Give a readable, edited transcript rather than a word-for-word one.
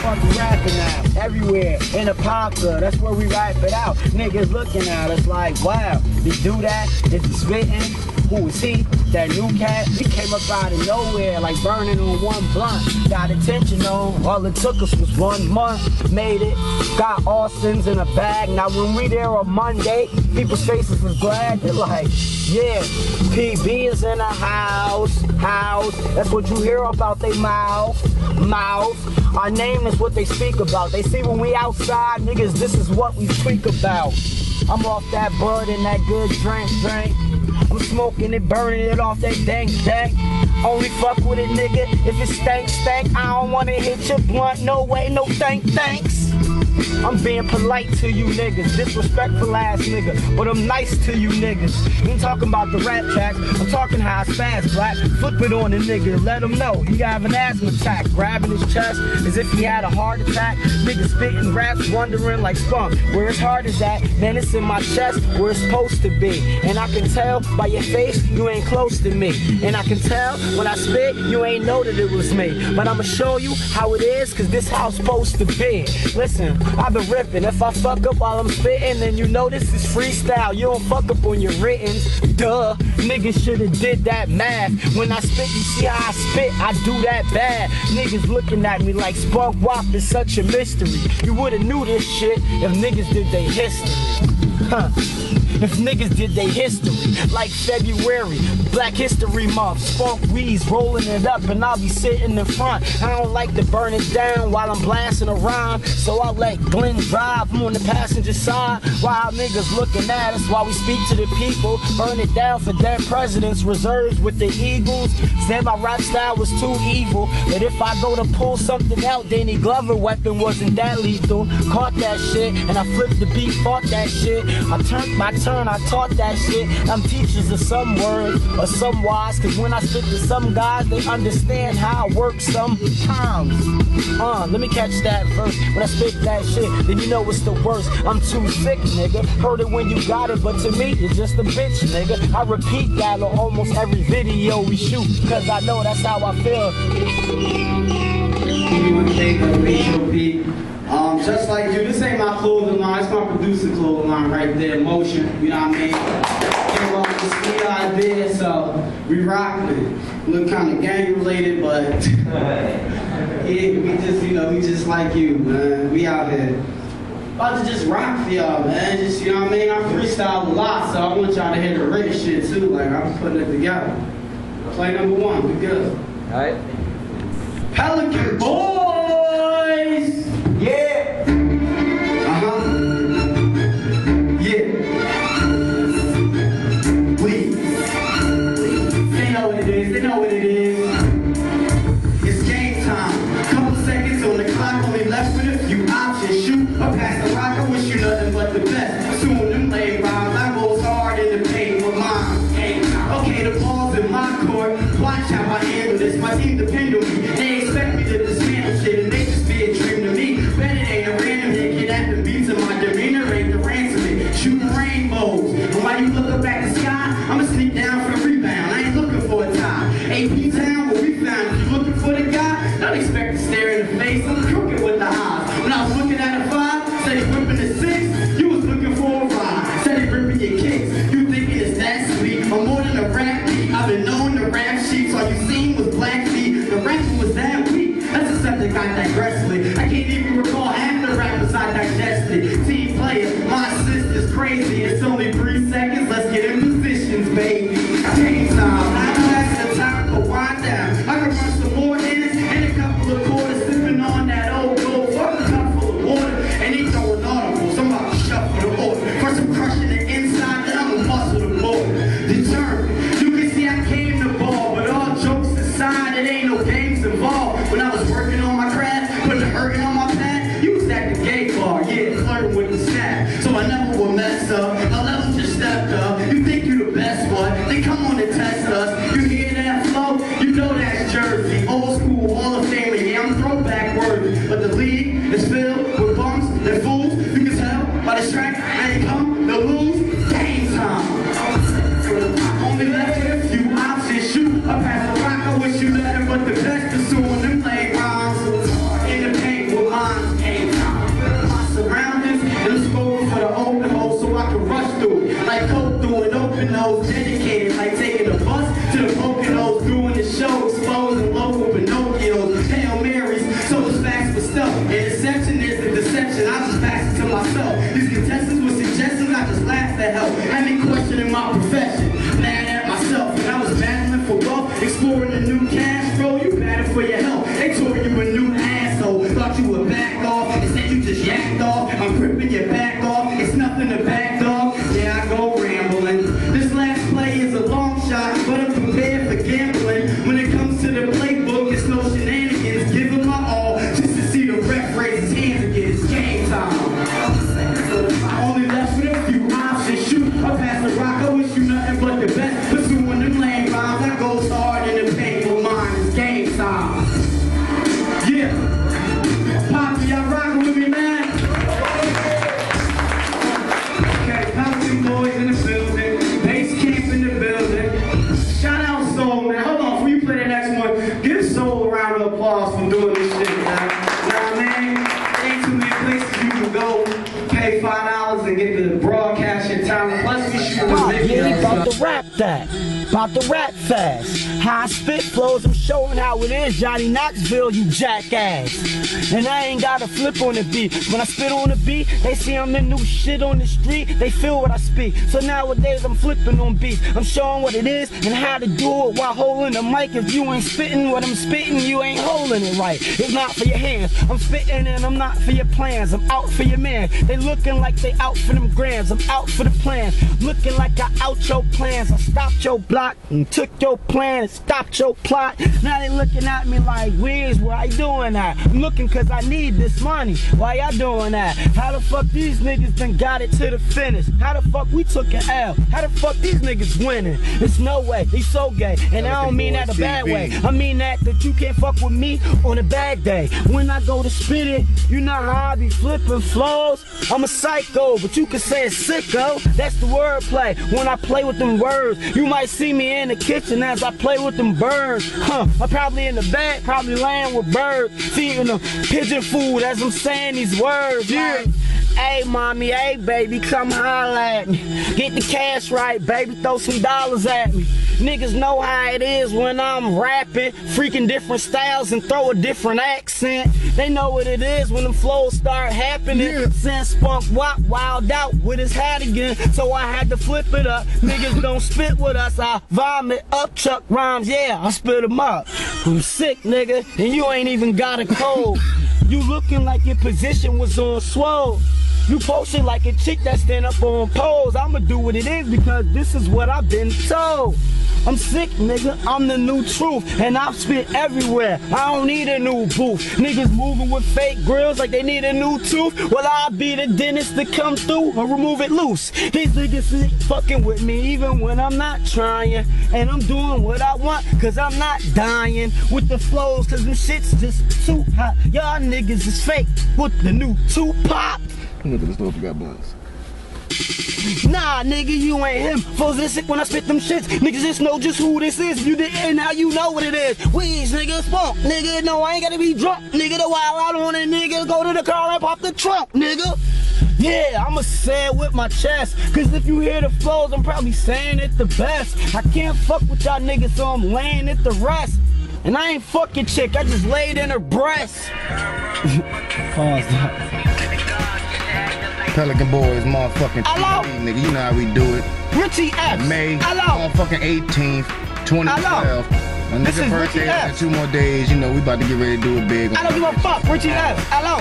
fucking rapping now. Everywhere, in the parker, that's where we rap it out. Niggas looking at us like, wow, he do that? Is he spitting? Who is he? That new cat? He came up out of nowhere like burning on one blunt. Got attention on, all it took us was 1 month. Made it, got Austin's in a bag. Now when we there on Monday, people's faces was glad. They're like, yeah, PB is in the house. That's what you hear about they mouth. Our name is what they speak about. They see when we outside, niggas, this is what we speak about. I'm off that bud and that good drink. I'm smoking it, burning it off that dank. Only fuck with it, nigga, if it stank. I don't wanna hit your blunt, no way, no thanks. I'm being polite to you niggas, disrespectful ass nigga, but I'm nice to you niggas. I ain't talking about the rap tracks, I'm talking how I spaz black. Flip it on the nigga, let him know he got an asthma attack. Grabbing his chest as if he had a heart attack. Niggas spitting raps, wondering like Spunk, where his heart is at. Man, it's in my chest where it's supposed to be. And I can tell by your face you ain't close to me. And I can tell when I spit you ain't know that it was me. But I'ma show you how it is, cause this how it's supposed to be. Listen, I've been ripping. If I fuck up while I'm spitting, then you know this is freestyle. You don't fuck up on your writtens. Duh, niggas should've did that math. When I spit, you see how I spit, I do that bad. Niggas looking at me like Spunk Wop is such a mystery. You would've knew this shit if niggas did their history. Huh. If niggas did their history, like February, Black History Month, Spunk Weeds rolling it up and I'll be sitting in front. I don't like to burn it down while I'm blasting a rhyme, so I let Glenn drive. I'm on the passenger side while niggas looking at us while we speak to the people. Burn it down for dead presidents, reserves with the Eagles. Said my rap style was too evil, that if I go to pull something out, Danny Glover weapon wasn't that lethal. Caught that shit and I flipped the beat, fought that shit. I turned my turn, I taught that shit. I'm teachers of some words or some wise, cause when I spit to some guys, they understand how I work sometimes. Let me catch that verse. When I spit that shit, then you know it's the worst. I'm too sick, nigga. Heard it when you got it, but to me, you're just a bitch, nigga. I repeat that on almost every video we shoot, cause I know that's how I feel. Just like you, this ain't my clothing line, it's my producer clothing line right there, Motion, you know what I mean? Came up with this sweet idea, so we rockin' it. Look kind of gang related, but yeah, we just, you know, we just like you, man. We out here. About to just rock for y'all, man. Just, you know what I mean? I freestyle a lot, so I want y'all to hear the written shit too, like I'm putting it together. Play number 1, we good. Alright. Pelican Boys! Yeah! They know what it is. It's game time. Couple seconds on the clock, only left with a few options. Shoot or pass the rock, I wish you nothing but the best. Soon them lay rhymes, I goes hard in the paint with mine. Okay, the ball's in my court. Watch how I handle this. My team depend on me. They expect me to dismantle shit and make this be a dream to me. Bet it ain't a random hit. Get at the beats of my demeanor, ain't the ransom it. Shooting rainbows. And while you look up at the sky, I'ma sneak down for the rebound. I ain't looking for a tie. AP Town, where we found. If you looking for the guy, don't expect to stare in the face. I'm crooked with the eyes. When I was looking at a 5, said he whipping a 6. You was looking for a ride. Said he ripping your kicks. You thinking it's that sweet? I'm more than a rap beat. I've been known to rap sheets. All you seen was black feet. The rap was that weak. That's a subject I digress with. I can't even recall half the rappers I digested. Team player, my assist is crazy. It's only 3 seconds. Let's get in positions, baby. Game time. I know that's the time to wind down. I can run some more ends and a couple of quarters, sipping on that old gold. Fuck a cup full of water and he throwing audibles. I'm about to shuffle the order. First I'm crushing the inside, then I'm gonna muscle the border. Determined. You can see I came to ball, but all jokes aside, it ain't no games involved. When I was working on my craft, putting the hurting on my pad, you was at the gay bar, yeah, flirting with the snap. So I never will mess up. My levels just stepped up. You think you the best one? They come on to test us. You hear that flow? You know that's Jersey. Old school, Hall of Fame, yeah, I'm throwback worthy. But the league is filled with bums and fools. You can tell by the strike, and they come to lose. Game time. Only left with a few options. Shoot or pass the rock. I wish you let it, but the best is soon. Them play rhymes in the paint with mine. Scoring a new cash flow, you better for your health. They tore you a new asshole. Thought you were back off, instead you just yacked off. I'm gripping your back off, it's nothing to back dog. Yeah, I go rambling. This last play is a long shot, but I'm prepared for gambling. When it comes to the playbook, it's no shenanigans. Give him my all, just to see the ref raise his hands again. It's game time. Only left with a few options. Shoot, I pass the rock, I wish you nothing but the best. Pursuing them lane rhymes, I goes hard in the paint for mine. It's game time. Yeah. Poppy, y'all rockin' with me, man? Okay, Pelican boys in the building. Base camp in the building. Shout out Soul, man. Hold on, before you play the next one, give Soul a round of applause for doing this shit, man. Nah, man, there ain't too many places you can go. Pay $5 and get the broadcast your talent. Plus, we shoot a video. Yeah, about to rap that. About to rap fast. How I spit flows, I'm showing how it is. Johnny Knoxville, you jackass. And I ain't got a flip on the beat. When I spit on the beat, they see I'm the new shit on the street. They feel what I speak. So nowadays I'm flipping on beats. I'm showing what it is and how to do it while holding the mic. If you ain't spitting what I'm spitting, you ain't holding it right. It's not for your hands. I'm spitting and I'm not for your plans. I'm out for your man. They looking like they out for them grams. I'm out for the plans. Looking like I out your plans. I stopped your block and took your plan and stopped your plot. Now they looking at me like, Wiz, why you doing that? I'm looking cause I need this money. Why y'all doing that? How the fuck these niggas done got it to the finish? How the fuck we took an L? How the fuck these niggas winning? It's no way. They so gay. And I don't mean that a bad way. I mean that you can't fuck with me on a bad day. When I go to spit it, you know how I be flipping flows. I'm a psycho, but you can say it's sicko. That's the wordplay. When I play with them words, you might see me in the kitchen as I play with them birds. I'm probably in the bed, probably laying with birds, feeding them pigeon food as I'm saying these words. Yeah. Hey mommy, hey baby, come holla at me. Get the cash right, baby, throw some dollars at me. Niggas know how it is when I'm rapping, freaking different styles and throw a different accent. They know what it is when them flows start happening. Yeah. Since Spunk Wop wild out with his hat again, so I had to flip it up. Niggas don't spit with us, I vomit up Chuck rhymes, yeah, I spit them up. I'm sick, nigga, and you ain't even got a cold. You looking like your position was on swole. You posting like a chick that stand up on poles. I'ma do what it is because this is what I've been told. I'm sick, nigga, I'm the new truth, and I spit everywhere. I don't need a new booth. Niggas moving with fake grills like they need a new tooth. Well, I'll be the dentist to come through and remove it loose. These niggas ain't fucking with me even when I'm not trying. And I'm doing what I want, cause I'm not dying with the flows, cause them shit's just too hot. Y'all niggas is fake with the new Tupac. Look at this stuff, got buzz. Nah, nigga, you ain't him. Flows this sick when I spit them shits. Niggas just know just who this is. If you didn't, now you know what it is. Weeds, nigga, Spunk, nigga. No, I ain't gotta be drunk, nigga. The wild out on it, nigga. Go to the car and pop the trunk, nigga. Yeah, I'ma say it with my chest. Cause if you hear the flows, I'm probably saying it the best. I can't fuck with y'all niggas, so I'm laying it the rest. And I ain't fucking chick, I just laid in her breast. Pause that. Pelican Boys, motherfucking Hello? TV, nigga. You know how we do it. Richie F. May, Hello? motherfucking 18th, 2012. My This nigga is birthday Richie F. in 2 more days. You know, we about to get ready to do it big. I don't give a fuck, Richie F. Hello?